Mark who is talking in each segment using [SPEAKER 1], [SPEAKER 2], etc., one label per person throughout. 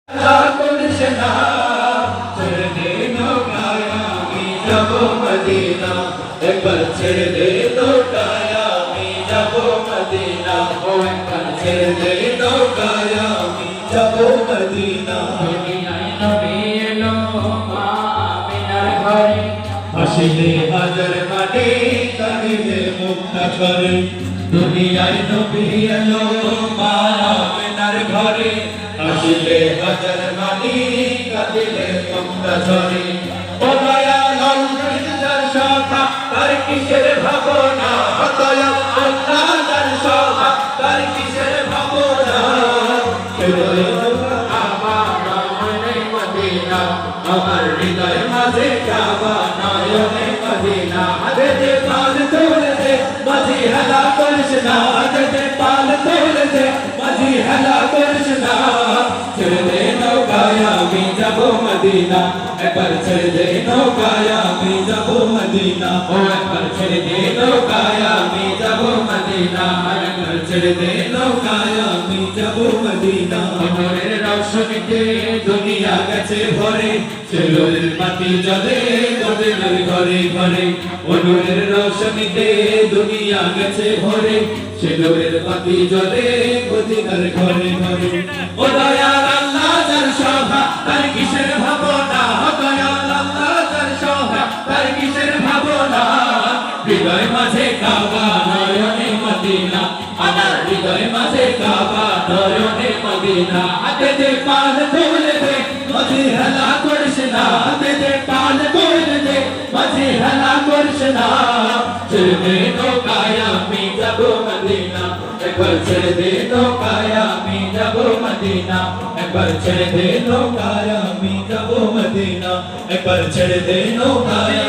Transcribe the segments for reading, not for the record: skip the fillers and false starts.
[SPEAKER 1] করছে না ছেড়ে দে নৌকায় আমি যাব মদিনা একবার ছেড়ে দে নৌকায় আমি যাব মদিনা ও একবার ছেড়ে দে নৌকায় আমি যাব মদিনা দুনিয়ায় নবী এলো মা আমিনার ঘরে হাসিলে হাজার মাটি কাঁদিলে মুক্তা করে দুনিয়ায় নবী এলো মা আমিনার ঘরে হাসিলে হাজার মাটি কাঁদিলে মুক্তা ঝরে ও দয়াল আল্লাহর শাখা তার কিসের ভাবনা ও দয়াল আল্লাহর শাখা তার কিসের ভাবনা আমার হৃদয় মাঝে কাবা নয়নে মদিনা আগে যে পাল তোলে দে মাঝি হেলা করিস না আগে যে পাল তোলে দে মাঝি হেলা করিস না ছেড়ে দে নৌকায় আমি যাব মদিনা একবার ছেড়ে দে নৌকায় আমি যাব মদিনা ও একবার ছেড়ে দে নৌকায় আমি যাব মদিনা একবার ছেড়ে দে নৌকায় আমি যাব মদিনা মনের রৌশনীতে দুনিয়া গেছে ভরে সেলোর বাতি জ্বলে মদিনার ঘরে ঘরে মনের রৌশনীতে দুনিয়া গেছে ভরে সেলোর বাতি জ্বলে মদিনার ঘরে ঘরে ও দয়াল আল্লাহ যার শোভা তার কিসের ভাবনা ও দয়াল আল্লাহ যার শোভা তার কিসের ভাবনা হৃদয় মাঝে কাবা নয়নে মদিনা আমার হৃদয় মাঝে কাবা নয়নে মদিনা হাতে যে পাল তোলে দে মাঝি হেলা করিস না হাতে যে পাল তোলে দে মাঝি হেলা করিস না ছেড়ে দে নৌকায় আমি যাব মদিনা একবার ছেড়ে দে নৌকায় আমি যাব মদিনা একবার ছেড়ে দে নৌকায় আমি যাব মদিনা একবার ছেড়ে দে নৌকায়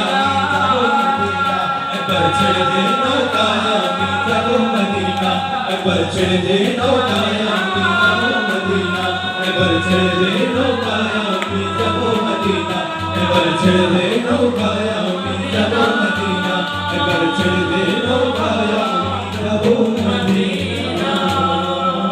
[SPEAKER 1] একবার ছেড়ে দে নৌকায় আমি যাব মদিনা একবার ছেড়ে দে নৌকায় আমি যাব মদিনা একবার ছেড়ে দে নৌকায় আমি যাব মদিনা একবার ছেড়ে দে নৌকায় আমি যাব মদিনা একবার ছেড়ে